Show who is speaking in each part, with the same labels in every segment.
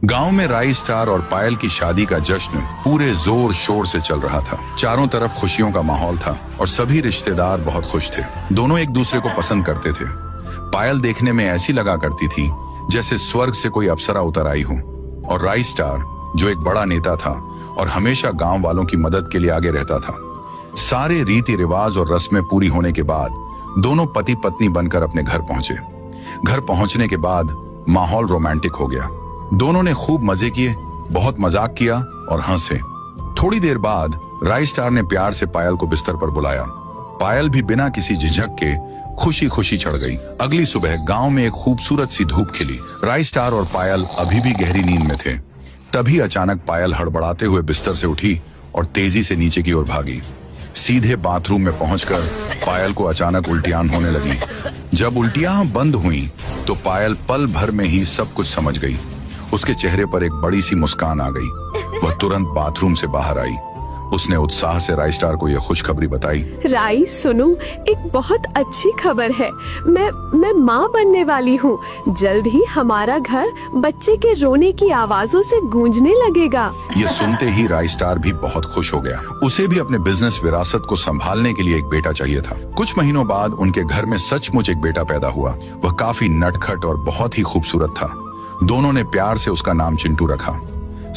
Speaker 1: गांव में राई स्टार और पायल की शादी का जश्न पूरे जोर शोर से चल रहा था। चारों तरफ खुशियों का माहौल था और सभी रिश्तेदार बहुत खुश थे। दोनों एक दूसरे को पसंद करते थे। पायल देखने में ऐसी लगा करती थी जैसे स्वर्ग से कोई अप्सरा उतर आई हो, और राई स्टार जो एक बड़ा नेता था और हमेशा गांव वालों की मदद के लिए आगे रहता था। सारे रीति रिवाज और रस्में पूरी होने के बाद दोनों पति पत्नी बनकर अपने घर पहुंचे। घर पहुंचने के बाद माहौल रोमांटिक हो गया। दोनों ने खूब मजे किए, बहुत मजाक किया और हंसे। थोड़ी देर बाद राई स्टार ने प्यार से पायल को बिस्तर पर बुलाया। पायल भी बिना किसी झिझक के खुशी खुशी चढ़ गई। अगली सुबह गांव में एक खूबसूरत सी धूप खिली। राई स्टार और पायल अभी भी गहरी नींद में थे। तभी अचानक पायल हड़बड़ाते हुए बिस्तर से उठी और तेजी से नीचे की ओर भागी। सीधे बाथरूम में पहुंचकर पायल को अचानक उल्टियां होने लगी। जब उल्टियां बंद हुई तो पायल पल भर में ही सब कुछ समझ गई। उसके चेहरे पर एक बड़ी सी मुस्कान आ गई। वह तुरंत बाथरूम से बाहर आई। उसने उत्साह से राई स्टार को यह खुशखबरी बताई।
Speaker 2: राई सुनो, एक बहुत अच्छी खबर है। मैं माँ बनने वाली हूँ। जल्द ही हमारा घर बच्चे के रोने की आवाजों से गूंजने लगेगा।
Speaker 1: ये सुनते ही राई स्टार भी बहुत खुश हो गया। उसे भी अपने बिजनेस विरासत को संभालने के लिए एक बेटा चाहिए था। कुछ महीनों बाद उनके घर में सचमुच एक बेटा पैदा हुआ। वह काफी नटखट और बहुत ही खूबसूरत था। दोनों ने प्यार से उसका नाम चिंटू रखा।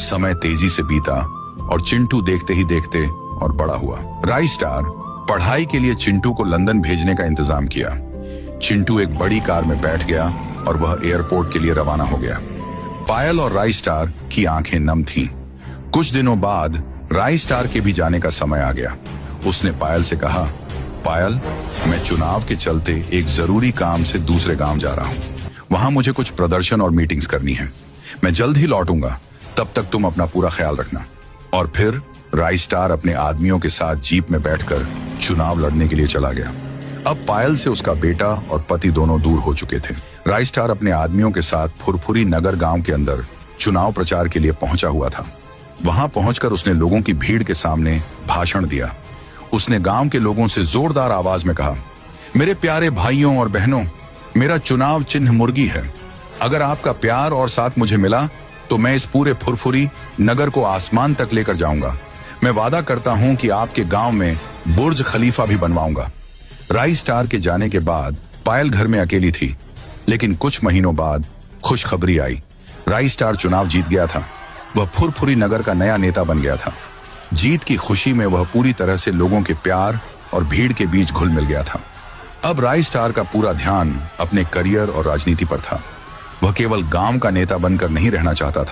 Speaker 1: समय तेजी से बीता और चिंटू देखते ही देखते और बड़ा हुआ। राई स्टार पढ़ाई के लिए चिंटू को लंदन भेजने का इंतजाम किया। चिंटू एक बड़ी कार में बैठ गया और वह एयरपोर्ट के लिए रवाना हो गया। पायल और राई स्टार की आंखें नम थीं। कुछ दिनों बाद राई स्टार के भी जाने का समय आ गया। उसने पायल से कहा, पायल, मैं चुनाव के चलते एक जरूरी काम से दूसरे गांव जा रहा हूं। वहां मुझे कुछ प्रदर्शन और मीटिंग्स करनी है। मैं जल्द ही लौटूंगा, तब तक तुम अपना पूरा ख्याल रखना। और फिर राई स्टार अपने आदमियों के साथ जीप में बैठकर चुनाव लड़ने के लिए चला गया। अब पायल से उसका बेटा और पति दोनों दूर हो चुके थे। राई स्टार अपने आदमियों के साथ फुरफुरी नगर गांव के अंदर चुनाव प्रचार के लिए पहुंचा हुआ था। वहां पहुंचकर उसने लोगों की भीड़ के सामने भाषण दिया। उसने गांव के लोगों से जोरदार आवाज में कहा, मेरे प्यारे भाइयों और बहनों, मेरा चुनाव चिन्ह मुर्गी है। अगर आपका प्यार और साथ मुझे मिला तो मैं इस पूरे फुरफुरी नगर को आसमान तक लेकर जाऊंगा। मैं वादा करता हूं कि आपके गांव में बुर्ज खलीफा भी बनवाऊंगा। राई स्टार के जाने के बाद पायल घर में अकेली थी, लेकिन कुछ महीनों बाद खुशखबरी आई। राई स्टार चुनाव जीत गया था। वह फुरफुरी नगर का नया नेता बन गया था। जीत की खुशी में वह पूरी तरह से लोगों के प्यार और भीड़ के बीच घुल मिल गया था। अब राई स्टार का पूरा ध्यान अपने करियर और राजनीति पर था। वह केवल गांव का नेता बनकर नहीं रहना चाहता था।